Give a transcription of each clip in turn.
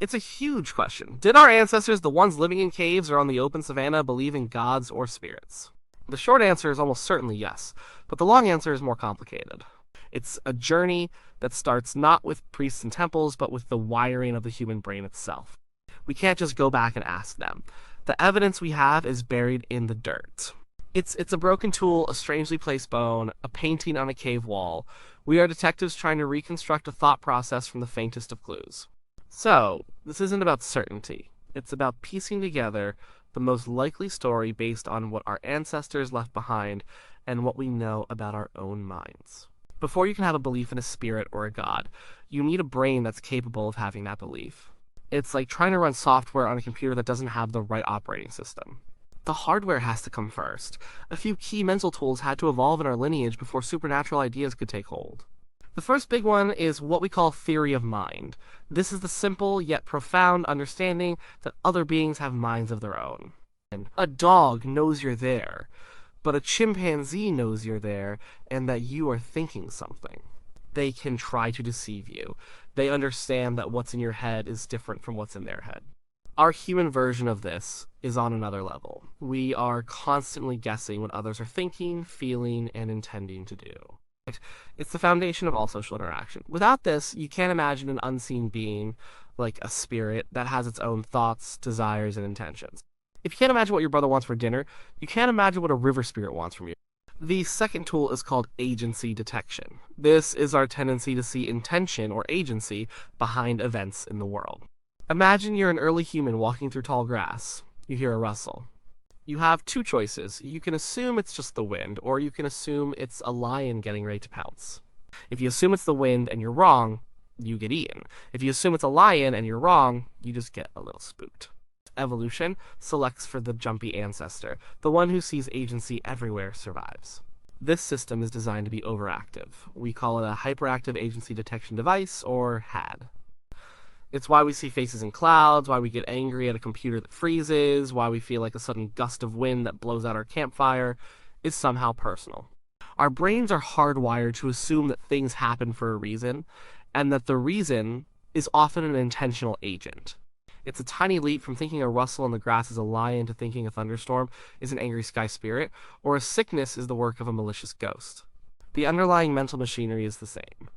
It's a huge question. Did our ancestors, the ones living in caves or on the open savanna, believe in gods or spirits? The short answer is almost certainly yes, but the long answer is more complicated. It's a journey that starts not with priests and temples, but with the wiring of the human brain itself. We can't just go back and ask them. The evidence we have is buried in the dirt. It's a broken tool, a strangely placed bone, a painting on a cave wall. We are detectives trying to reconstruct a thought process from the faintest of clues. So, this isn't about certainty. It's about piecing together the most likely story based on what our ancestors left behind and what we know about our own minds. Before you can have a belief in a spirit or a god, you need a brain that's capable of having that belief. It's like trying to run software on a computer that doesn't have the right operating system. The hardware has to come first. A few key mental tools had to evolve in our lineage before supernatural ideas could take hold. The first big one is what we call theory of mind. This is the simple yet profound understanding that other beings have minds of their own. A dog knows you're there, but a chimpanzee knows you're there and that you are thinking something. They can try to deceive you. They understand that what's in your head is different from what's in their head. Our human version of this is on another level. We are constantly guessing what others are thinking, feeling, and intending to do. It's the foundation of all social interaction. Without this, you can't imagine an unseen being, like a spirit, that has its own thoughts, desires, and intentions. If you can't imagine what your brother wants for dinner, you can't imagine what a river spirit wants from you. The second tool is called agency detection. This is our tendency to see intention or agency behind events in the world. Imagine you're an early human walking through tall grass. You hear a rustle. You have two choices. You can assume it's just the wind, or you can assume it's a lion getting ready to pounce. If you assume it's the wind and you're wrong, you get eaten. If you assume it's a lion and you're wrong, you just get a little spooked. Evolution selects for the jumpy ancestor. The one who sees agency everywhere survives. This system is designed to be overactive. We call it a hyperactive agency detection device, or HAD. It's why we see faces in clouds, why we get angry at a computer that freezes, why we feel like a sudden gust of wind that blows out our campfire is somehow personal. Our brains are hardwired to assume that things happen for a reason, and that the reason is often an intentional agent. It's a tiny leap from thinking a rustle in the grass is a lion to thinking a thunderstorm is an angry sky spirit, or a sickness is the work of a malicious ghost. The underlying mental machinery is the same.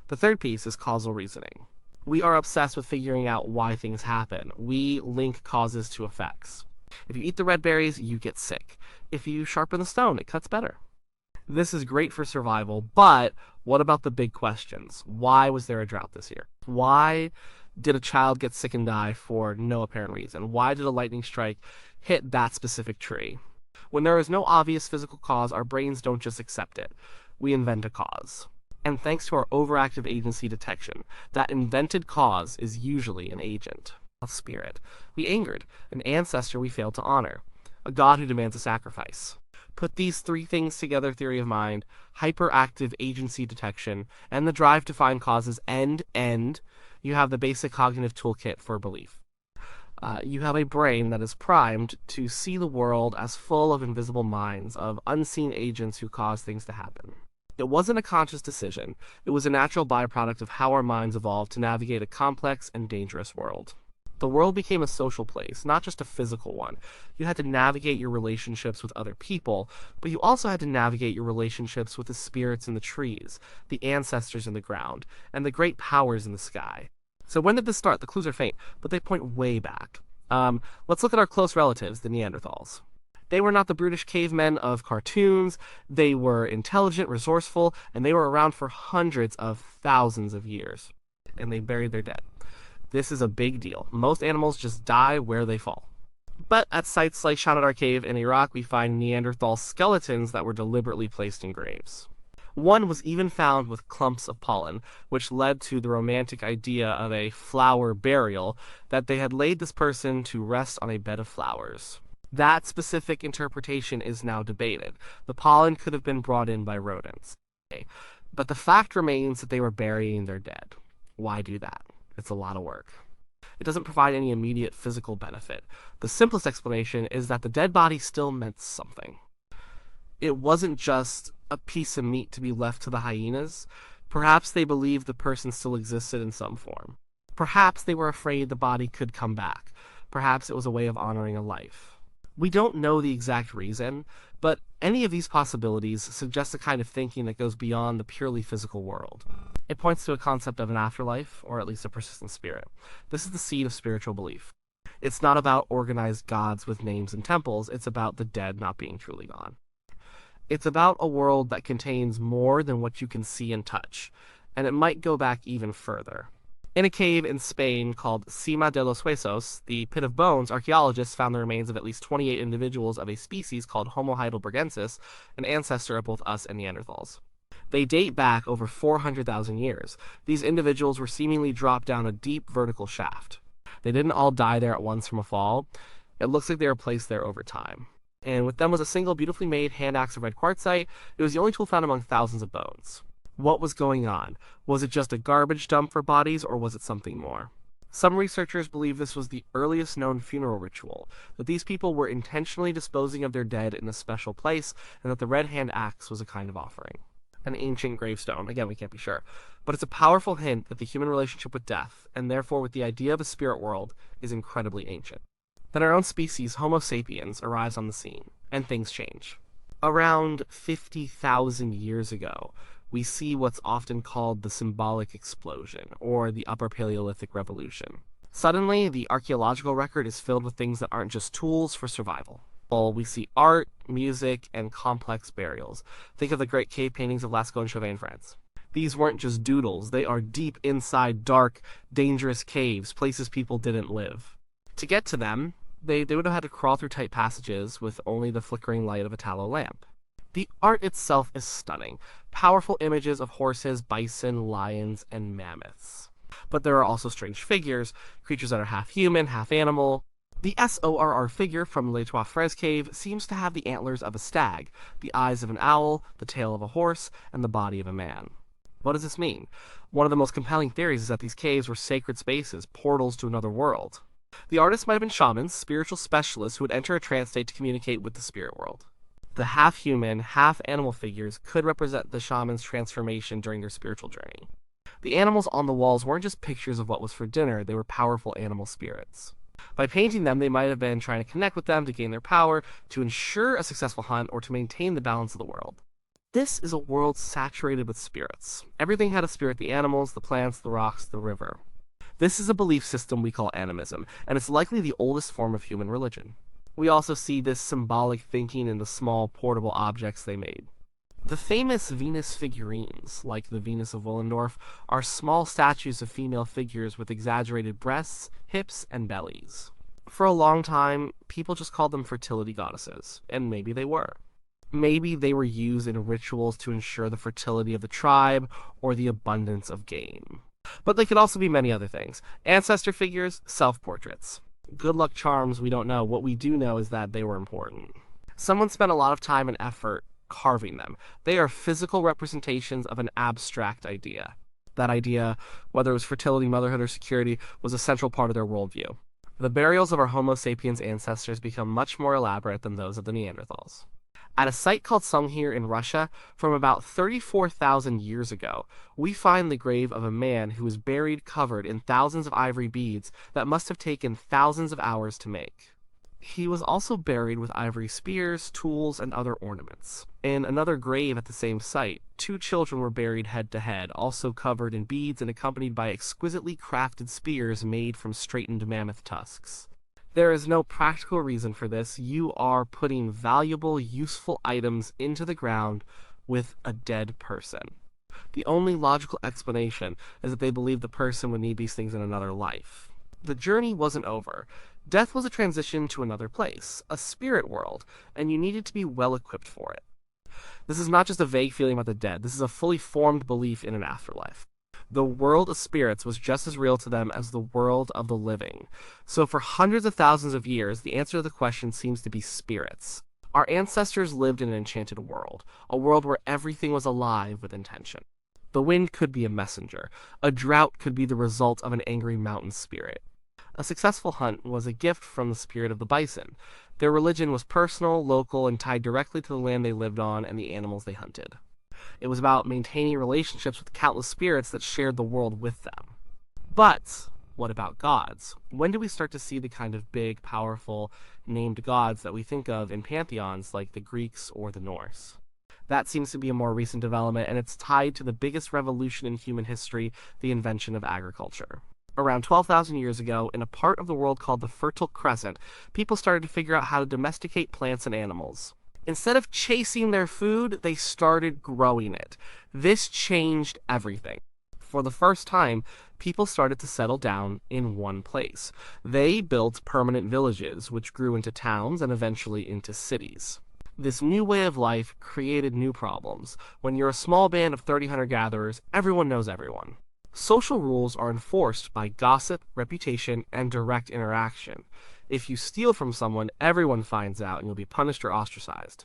The third piece is causal reasoning. We are obsessed with figuring out why things happen. We link causes to effects. If you eat the red berries, you get sick. If you sharpen the stone, it cuts better. This is great for survival, but what about the big questions? Why was there a drought this year? Why did a child get sick and die for no apparent reason? Why did a lightning strike hit that specific tree? When there is no obvious physical cause, our brains don't just accept it. We invent a cause. And thanks to our overactive agency detection, that invented cause is usually an agent, a spirit. We angered, an ancestor we failed to honor, a god who demands a sacrifice. Put these three things together, theory of mind, hyperactive agency detection, and the drive to find causes end, you have the basic cognitive toolkit for belief. You have a brain that is primed to see the world as full of invisible minds, of unseen agents who cause things to happen. It wasn't a conscious decision. It was a natural byproduct of how our minds evolved to navigate a complex and dangerous world. The world became a social place, not just a physical one. You had to navigate your relationships with other people, but you also had to navigate your relationships with the spirits in the trees, the ancestors in the ground, and the great powers in the sky. So when did this start? The clues are faint, but they point way back. Let's look at our close relatives, the Neanderthals. They were not the brutish cavemen of cartoons. They were intelligent, resourceful, and they were around for hundreds of thousands of years. And they buried their dead. This is a big deal. Most animals just die where they fall. But at sites like Shanadar Cave in Iraq, we find Neanderthal skeletons that were deliberately placed in graves. One was even found with clumps of pollen, which led to the romantic idea of a flower burial, that they had laid this person to rest on a bed of flowers. That specific interpretation is now debated. The pollen could have been brought in by rodents. But the fact remains that they were burying their dead. Why do that? It's a lot of work. It doesn't provide any immediate physical benefit. The simplest explanation is that the dead body still meant something. It wasn't just a piece of meat to be left to the hyenas. Perhaps they believed the person still existed in some form. Perhaps they were afraid the body could come back. Perhaps it was a way of honoring a life. We don't know the exact reason, but any of these possibilities suggest a kind of thinking that goes beyond the purely physical world. It points to a concept of an afterlife, or at least a persistent spirit. This is the seed of spiritual belief. It's not about organized gods with names and temples, it's about the dead not being truly gone. It's about a world that contains more than what you can see and touch, and it might go back even further. In a cave in Spain called Cima de los Huesos, the Pit of Bones, archaeologists found the remains of at least 28 individuals of a species called Homo heidelbergensis, an ancestor of both us and Neanderthals. They date back over 400,000 years. These individuals were seemingly dropped down a deep vertical shaft. They didn't all die there at once from a fall. It looks like they were placed there over time. And with them was a single beautifully made hand axe of red quartzite. It was the only tool found among thousands of bones. What was going on? Was it just a garbage dump for bodies, or was it something more? Some researchers believe this was the earliest known funeral ritual, that these people were intentionally disposing of their dead in a special place, and that the red hand axe was a kind of offering. An ancient gravestone, again, we can't be sure, but it's a powerful hint that the human relationship with death, and therefore with the idea of a spirit world, is incredibly ancient. Then our own species, Homo sapiens, arrives on the scene, and things change. Around 50,000 years ago, we see what's often called the symbolic explosion, or the Upper Paleolithic Revolution. Suddenly, the archaeological record is filled with things that aren't just tools for survival. We see art, music, and complex burials. Think of the great cave paintings of Lascaux and Chauvet in France. These weren't just doodles, they are deep inside dark, dangerous caves, places people didn't live. To get to them, they would have had to crawl through tight passages with only the flickering light of a tallow lamp. The art itself is stunning. Powerful images of horses, bison, lions, and mammoths. But there are also strange figures, creatures that are half human, half animal. The SORR figure from Les Trois Frères cave seems to have the antlers of a stag, the eyes of an owl, the tail of a horse, and the body of a man. What does this mean? One of the most compelling theories is that these caves were sacred spaces, portals to another world. The artists might have been shamans, spiritual specialists who would enter a trance state to communicate with the spirit world. The half-human, half-animal figures could represent the shaman's transformation during their spiritual journey. The animals on the walls weren't just pictures of what was for dinner, they were powerful animal spirits. By painting them, they might have been trying to connect with them to gain their power, to ensure a successful hunt, or to maintain the balance of the world. This is a world saturated with spirits. Everything had a spirit: the animals, the plants, the rocks, the river. This is a belief system we call animism, and it's likely the oldest form of human religion. We also see this symbolic thinking in the small, portable objects they made. The famous Venus figurines, like the Venus of Willendorf, are small statues of female figures with exaggerated breasts, hips, and bellies. For a long time, people just called them fertility goddesses, and maybe they were. Maybe they were used in rituals to ensure the fertility of the tribe or the abundance of game. But they could also be many other things. Ancestor figures, self-portraits. Good luck charms, we don't know. What we do know is that they were important. Someone spent a lot of time and effort carving them. They are physical representations of an abstract idea. That idea, whether it was fertility, motherhood, or security, was a central part of their worldview. The burials of our Homo sapiens ancestors become much more elaborate than those of the Neanderthals. At a site called Sumhir in Russia, from about 34,000 years ago, we find the grave of a man who was buried covered in thousands of ivory beads that must have taken thousands of hours to make. He was also buried with ivory spears, tools, and other ornaments. In another grave at the same site, 2 children were buried head to head, also covered in beads and accompanied by exquisitely crafted spears made from straightened mammoth tusks. There is no practical reason for this. You are putting valuable, useful items into the ground with a dead person. The only logical explanation is that they believed the person would need these things in another life. The journey wasn't over. Death was a transition to another place, a spirit world, and you needed to be well equipped for it. This is not just a vague feeling about the dead. This is a fully formed belief in an afterlife. The world of spirits was just as real to them as the world of the living. So for hundreds of thousands of years, the answer to the question seems to be spirits. Our ancestors lived in an enchanted world, a world where everything was alive with intention. The wind could be a messenger. A drought could be the result of an angry mountain spirit. A successful hunt was a gift from the spirit of the bison. Their religion was personal, local, and tied directly to the land they lived on and the animals they hunted. It was about maintaining relationships with countless spirits that shared the world with them. But What about gods? When do we start to see the kind of big, powerful, named gods that we think of in pantheons like the Greeks or the Norse? That seems to be a more recent development, and it's tied to the biggest revolution in human history, the invention of agriculture. Around 12,000 years ago, in a part of the world called the Fertile Crescent, people started to figure out how to domesticate plants and animals. Instead of chasing their food, they started growing it. This changed everything. For the first time, people started to settle down in one place. They built permanent villages, which grew into towns and eventually into cities. This new way of life created new problems. When you're a small band of 30 hunter-gatherers, everyone knows everyone. Social rules are enforced by gossip, reputation, and direct interaction. If you steal from someone, everyone finds out and you'll be punished or ostracized.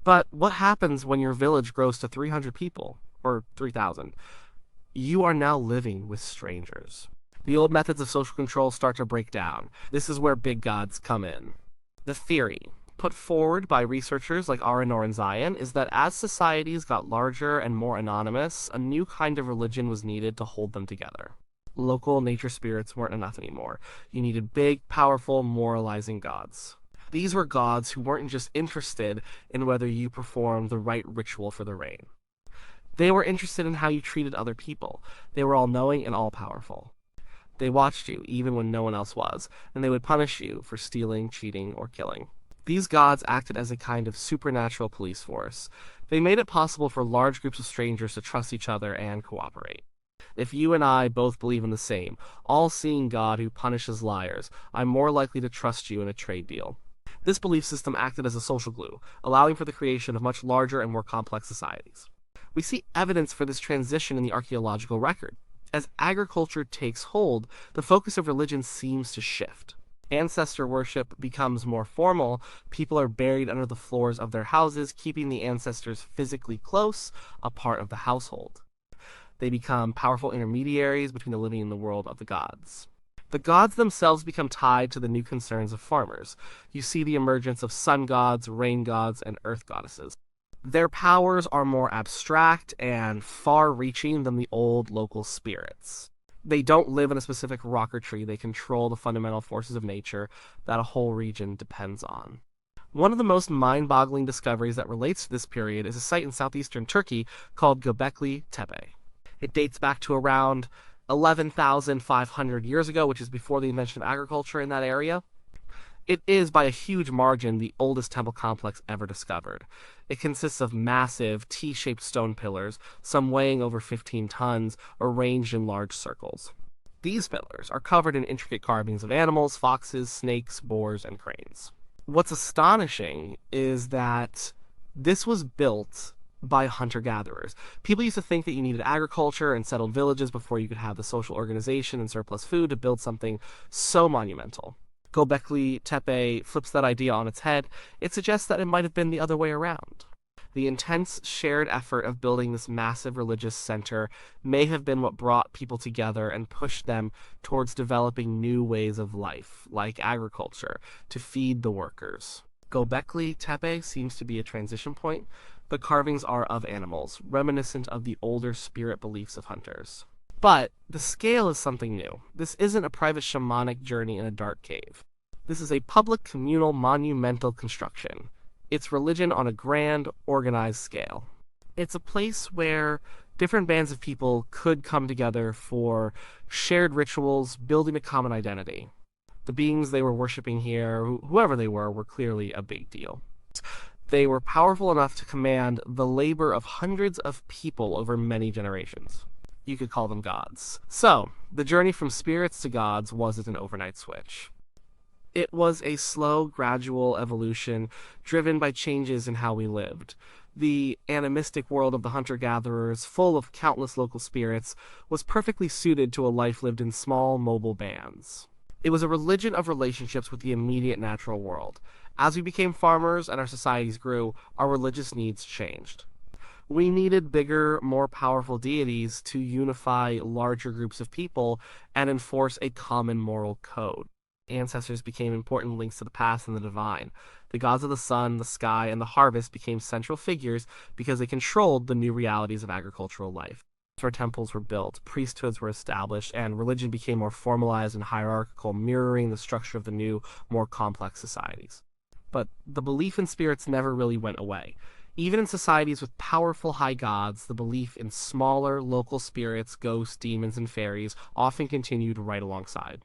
But what happens when your village grows to 300 people, or 3,000? You are now living with strangers. The old methods of social control start to break down. This is where big gods come in. The theory, put forward by researchers like Aranor and Zion, is that as societies got larger and more anonymous, a new kind of religion was needed to hold them together. Local nature spirits weren't enough anymore. You needed big, powerful, moralizing gods. These were gods who weren't just interested in whether you performed the right ritual for the rain. They were interested in how you treated other people. They were all-knowing and all-powerful. They watched you, even when no one else was, and they would punish you for stealing, cheating, or killing. These gods acted as a kind of supernatural police force. They made it possible for large groups of strangers to trust each other and cooperate. If you and I both believe in the same, all-seeing God who punishes liars, I'm more likely to trust you in a trade deal. This belief system acted as a social glue, allowing for the creation of much larger and more complex societies. We see evidence for this transition in the archaeological record. As agriculture takes hold, the focus of religion seems to shift. Ancestor worship becomes more formal. People are buried under the floors of their houses, keeping the ancestors physically close, a part of the household. They become powerful intermediaries between the living and the world of the gods. The gods themselves become tied to the new concerns of farmers. You see the emergence of sun gods, rain gods, and earth goddesses. Their powers are more abstract and far-reaching than the old local spirits. They don't live in a specific rock or tree. They control the fundamental forces of nature that a whole region depends on. One of the most mind-boggling discoveries that relates to this period is a site in southeastern Turkey called Göbekli Tepe. It dates back to around 11,500 years ago, which is before the invention of agriculture in that area. It is, by a huge margin, the oldest temple complex ever discovered. It consists of massive, T-shaped stone pillars, some weighing over 15 tons, arranged in large circles. These pillars are covered in intricate carvings of animals, foxes, snakes, boars, and cranes. What's astonishing is that this was built by hunter-gatherers. People used to think that you needed agriculture and settled villages before you could have the social organization and surplus food to build something so monumental. Göbekli Tepe flips that idea on its head. It suggests that it might have been the other way around. The intense shared effort of building this massive religious center may have been what brought people together and pushed them towards developing new ways of life, like agriculture, to feed the workers. Göbekli Tepe seems to be a transition point. The carvings are of animals, reminiscent of the older spirit beliefs of hunters. But the scale is something new. This isn't a private shamanic journey in a dark cave. This is a public, communal, monumental construction. It's religion on a grand, organized scale. It's a place where different bands of people could come together for shared rituals, building a common identity. The beings they were worshiping here, whoever they were clearly a big deal. They were powerful enough to command the labor of hundreds of people over many generations. You could call them gods. So, the journey from spirits to gods wasn't an overnight switch. It was a slow, gradual evolution driven by changes in how we lived. The animistic world of the hunter-gatherers, full of countless local spirits, was perfectly suited to a life lived in small, mobile bands. It was a religion of relationships with the immediate natural world. As we became farmers and our societies grew, our religious needs changed. We needed bigger, more powerful deities to unify larger groups of people and enforce a common moral code. Ancestors became important links to the past and the divine. The gods of the sun, the sky, and the harvest became central figures because they controlled the new realities of agricultural life. where temples were built, priesthoods were established, and religion became more formalized and hierarchical, mirroring the structure of the new, more complex societies. But the belief in spirits never really went away. Even in societies with powerful high gods, the belief in smaller, local spirits, ghosts, demons, and fairies often continued right alongside.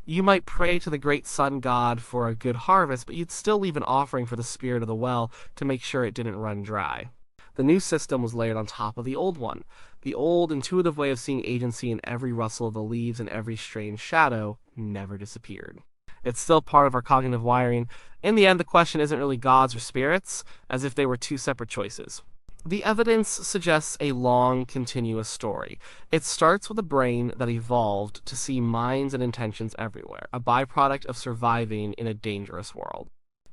You might pray to the great sun god for a good harvest, but you'd still leave an offering for the spirit of the well to make sure it didn't run dry. The new system was layered on top of the old one. The old, intuitive way of seeing agency in every rustle of the leaves and every strange shadow never disappeared. It's still part of our cognitive wiring. In the end, the question isn't really gods or spirits, as if they were two separate choices. The evidence suggests a long, continuous story. It starts with a brain that evolved to see minds and intentions everywhere, a byproduct of surviving in a dangerous world.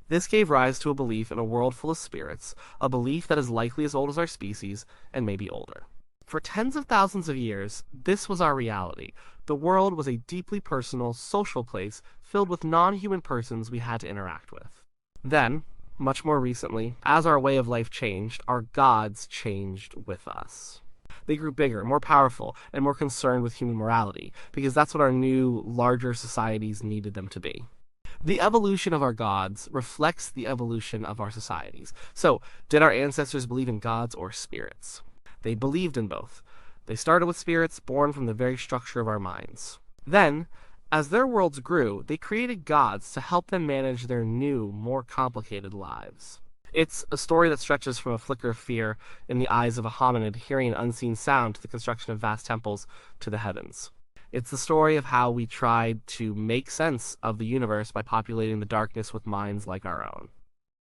This gave rise to a belief in a world full of spirits, a belief that is likely as old as our species, and maybe older. For tens of thousands of years, this was our reality. The world was a deeply personal, social place filled with non-human persons we had to interact with. Then, much more recently, as our way of life changed, our gods changed with us. They grew bigger, more powerful, and more concerned with human morality, because that's what our new, larger societies needed them to be. The evolution of our gods reflects the evolution of our societies. So, did our ancestors believe in gods or spirits? They believed in both. They started with spirits born from the very structure of our minds. Then, as their worlds grew, they created gods to help them manage their new, more complicated lives. It's a story that stretches from a flicker of fear in the eyes of a hominid hearing an unseen sound to the construction of vast temples to the heavens. It's the story of how we tried to make sense of the universe by populating the darkness with minds like our own.